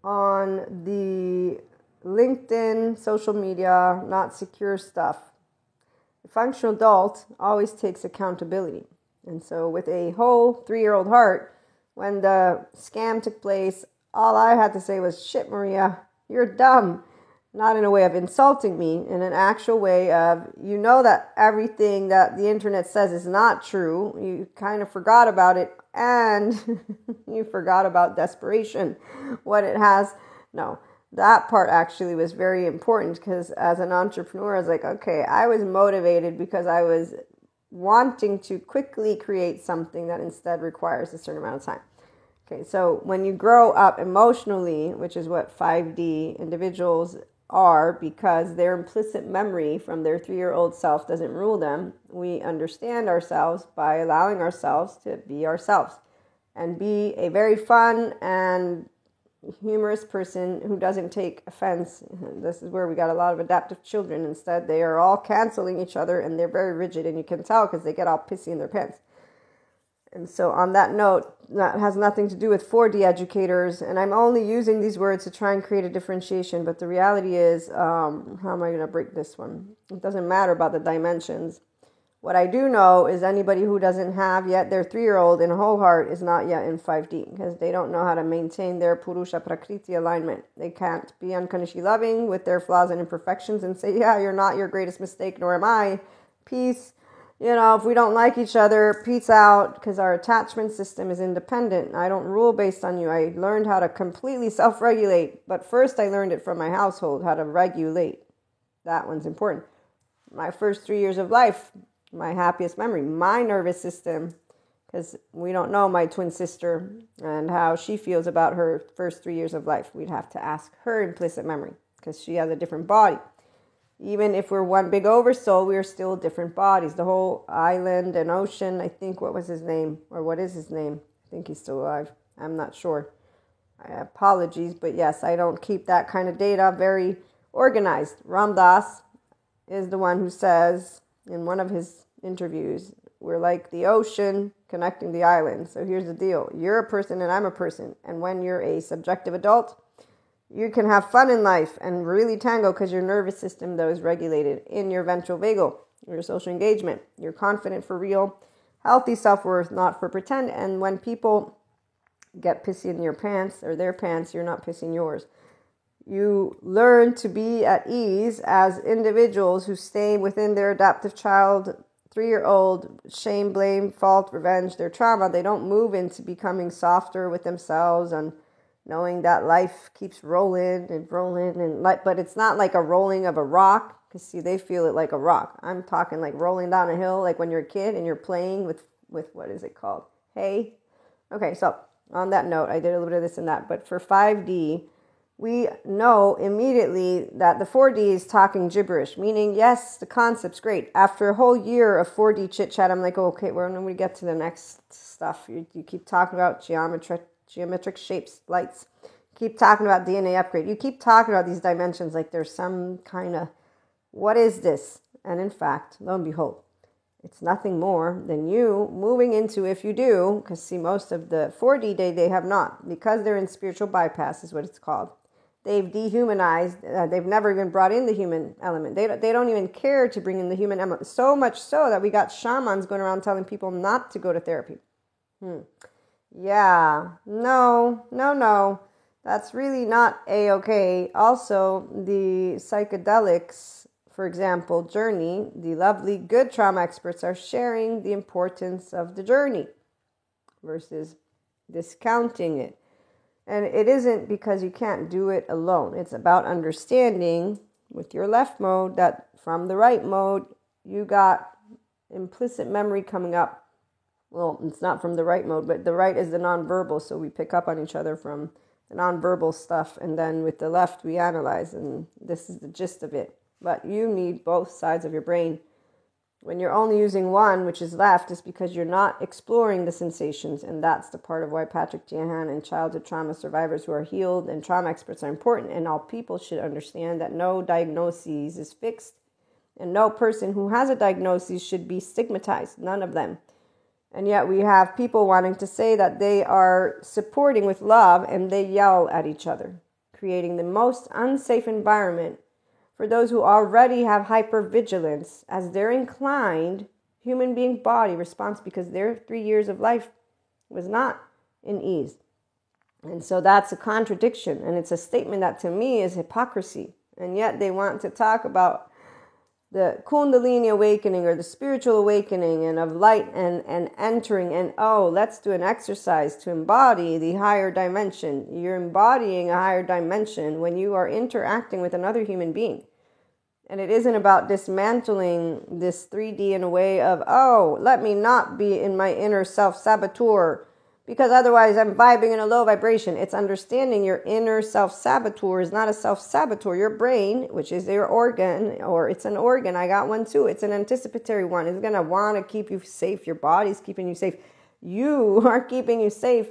on the LinkedIn, social media, not secure stuff. The functional adult always takes accountability. And so with a whole 3-year-old heart, when the scam took place, all I had to say was, shit, Maria, you're dumb. Not in a way of insulting me, in an actual way of, you know that everything that the internet says is not true. You kind of forgot about it, and you forgot about desperation, what it has. No, that part actually was very important, because as an entrepreneur, I was like, okay, I was motivated because I was wanting to quickly create something that instead requires a certain amount of time. Okay, so when you grow up emotionally, which is what 5D individuals are, because their implicit memory from their 3-year-old self doesn't rule them, we understand ourselves by allowing ourselves to be ourselves and be a very fun and humorous person who doesn't take offense. This is where we got a lot of adaptive children. Instead, they are all canceling each other, and they're very rigid, and you can tell because they get all pissy in their pants. And so on that note, that has nothing to do with 4D educators, and I'm only using these words to try and create a differentiation, but the reality is, how am I going to break this one? It doesn't matter about the dimensions. What I do know is anybody who doesn't have yet their 3-year-old in whole heart is not yet in 5D, because they don't know how to maintain their Purusha Prakriti alignment. They can't be unconditionally loving with their flaws and imperfections and say, yeah, you're not your greatest mistake, nor am I. Peace. You know, if we don't like each other, peace out, because our attachment system is independent. I don't rule based on you. I learned how to completely self-regulate, but first I learned it from my household, how to regulate. That one's important. My first 3 years of life, my happiest memory, my nervous system, because we don't know my twin sister and how she feels about her first 3 years of life. We'd have to ask her implicit memory, because she has a different body. Even if we're one big oversoul, we are still different bodies. The whole island and ocean, I think, what was his name? Or what is his name? I think he's still alive. I'm not sure. Apologies, but yes, I don't keep that kind of data very organized. Ram Dass is the one who says in one of his interviews, we're like the ocean connecting the island. So here's the deal. You're a person and I'm a person. And when you're a subjective adult, you can have fun in life and really tango because your nervous system, though, is regulated in your ventral vagal, your social engagement. You're confident for real, healthy self-worth, not for pretend. And when people get pissy in your pants or their pants, you're not pissing yours. You learn to be at ease as individuals who stay within their adaptive child, 3-year-old, shame, blame, fault, revenge, their trauma. They don't move into becoming softer with themselves and knowing that life keeps rolling, but it's not like a rolling of a rock, because see, they feel it like a rock. I'm talking like rolling down a hill, like when you're a kid and you're playing with what is it called? Hay? Okay, so on that note, I did a little bit of this and that, but for 5D, we know immediately that the 4D is talking gibberish, meaning, yes, the concept's great. After a whole year of 4D chit-chat, I'm like, okay, when we get to the next stuff, you keep talking about geometric shapes, lights. Keep talking about DNA upgrade. You keep talking about these dimensions like there's some kind of, what is this? And in fact, lo and behold, it's nothing more than you moving into, if you do, because see, most of the 4D they have not, because they're in spiritual bypass is what it's called. They've dehumanized. They've never even brought in the human element. They don't even care to bring in the human element. So much so that we got shamans going around telling people not to go to therapy. Yeah, no. That's really not A-okay. Also, the psychedelics, for example, journey, the lovely good trauma experts are sharing the importance of the journey versus discounting it. And it isn't because you can't do it alone. It's about understanding with your left mode that from the right mode, you got implicit memory coming up. Well, it's not from the right mode, but the right is the nonverbal, so we pick up on each other from the nonverbal stuff, and then with the left, we analyze, and this is the gist of it. But you need both sides of your brain. When you're only using one, which is left, it's because you're not exploring the sensations, and that's the part of why Patrick Tiahan and childhood trauma survivors who are healed and trauma experts are important, and all people should understand that no diagnosis is fixed, and no person who has a diagnosis should be stigmatized, none of them. And yet we have people wanting to say that they are supporting with love, and they yell at each other. creating the most unsafe environment for those who already have hypervigilance, as their inclined human being body responds because their 3 years of life was not in ease. And so that's a contradiction, and it's a statement that to me is hypocrisy. And yet they want to talk about the Kundalini awakening or the spiritual awakening and of light and entering, and let's do an exercise to embody the higher dimension. You're embodying a higher dimension when you are interacting with another human being. And it isn't about dismantling this 3D in a way of, let me not be in my inner self-saboteur, because otherwise I'm vibing in a low vibration. It's understanding your inner self-saboteur is not a self-saboteur. Your brain, which is your organ, or it's an organ. I got one too. It's an anticipatory one. It's going to want to keep you safe. Your body's keeping you safe. You are keeping you safe,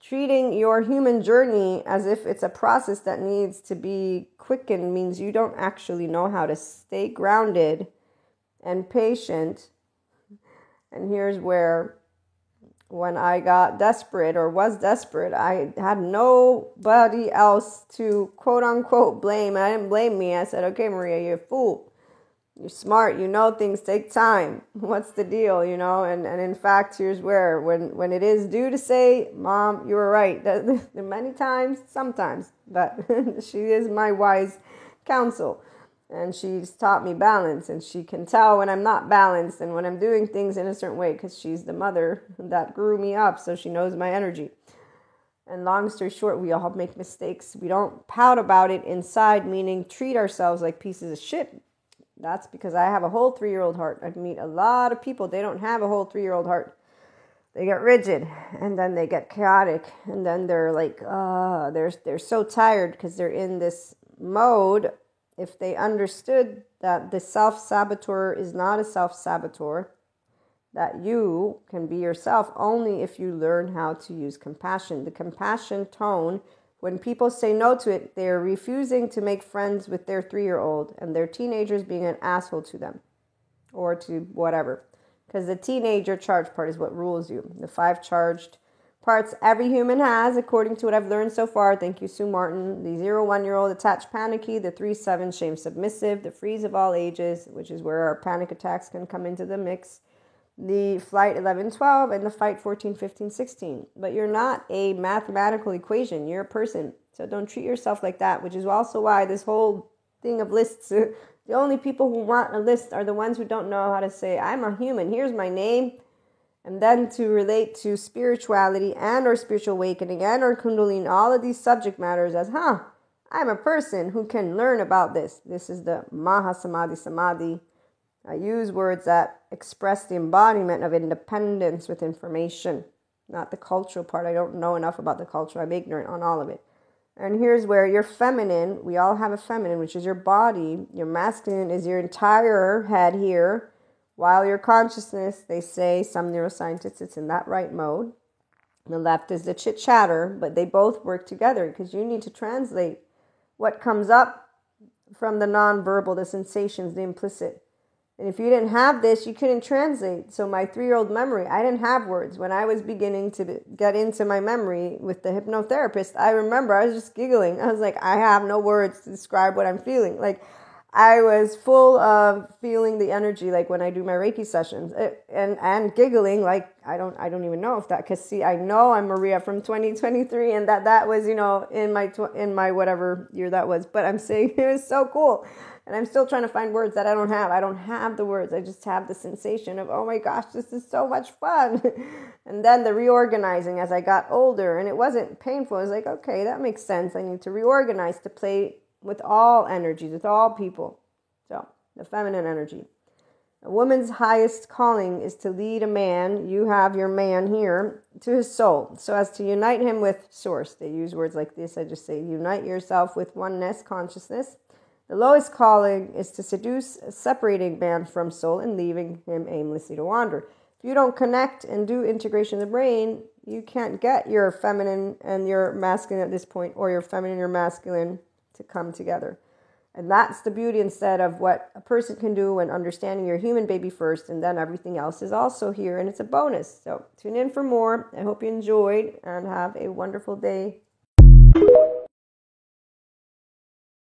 treating your human journey as if it's a process that needs to be quickened means you don't actually know how to stay grounded and patient. And here's where, when I got desperate or was desperate, I had nobody else to quote unquote blame. I didn't blame me. I said, okay, Maria, you're a fool. You're smart. You know things take time. What's the deal, And in fact, here's where, when it is due to say, Mom, you were right. Many times, sometimes, but she is my wise counsel. And she's taught me balance, and she can tell when I'm not balanced and when I'm doing things in a certain way, because she's the mother that grew me up, so she knows my energy. And long story short, we all make mistakes. We don't pout about it inside, meaning treat ourselves like pieces of shit. That's because I have a whole 3-year-old heart. I meet a lot of people, they don't have a whole 3-year-old heart. They get rigid, and then they get chaotic, and then they're like, they're so tired because they're in this mode. If they understood that the self-saboteur is not a self-saboteur, that you can be yourself only if you learn how to use compassion. The compassion tone, when people say no to it, they're refusing to make friends with their 3-year-old and their teenagers being an asshole to them or to whatever. Because the teenager charge part is what rules you. The 5 charged parts every human has, according to what I've learned so far. Thank you, Sue Martin. The 0-1-year-old attached panicky, the 3-7 shame submissive, the freeze of all ages, which is where our panic attacks can come into the mix, the flight 11-12, and the fight 14-15-16. But you're not a mathematical equation. You're a person. So don't treat yourself like that, which is also why this whole thing of lists, the only people who want a list are the ones who don't know how to say, I'm a human. Here's my name. And then to relate to spirituality and our spiritual awakening and our Kundalini, all of these subject matters as, I'm a person who can learn about this. This is the Mahasamadhi Samadhi. I use words that express the embodiment of independence with information, not the cultural part. I don't know enough about the culture. I'm ignorant on all of it. And here's where your feminine, we all have a feminine, which is your body. Your masculine is your entire head here. While your consciousness, they say, some neuroscientists, it's in that right mode. The left is the chit-chatter, but they both work together because you need to translate what comes up from the non-verbal, the sensations, the implicit. And if you didn't have this, you couldn't translate. So my 3-year-old memory, I didn't have words. When I was beginning to get into my memory with the hypnotherapist, I remember I was just giggling. I was like, I have no words to describe what I'm feeling. Like, I was full of feeling the energy, like when I do my Reiki sessions, and giggling, like I don't even know if that, because see, I know I'm Maria from 2023, and that was, in my whatever year that was, but I'm saying it was so cool, and I'm still trying to find words that I don't have. I don't have the words. I just have the sensation of, oh my gosh, this is so much fun. And then the reorganizing as I got older, and it wasn't painful. I was like, okay, that makes sense. I need to reorganize to play with all energies, with all people. So, the feminine energy. A woman's highest calling is to lead a man, you have your man here, to his soul, so as to unite him with source. They use words like this. I just say, unite yourself with oneness consciousness. The lowest calling is to seduce, separating man from soul and leaving him aimlessly to wander. If you don't connect and do integration of the brain, you can't get your feminine and your masculine at this point, or your feminine and your masculine to come together. And that's the beauty instead of what a person can do when understanding your human baby first, and then everything else is also here, and it's a bonus. So tune in for more. I hope you enjoyed and have a wonderful day.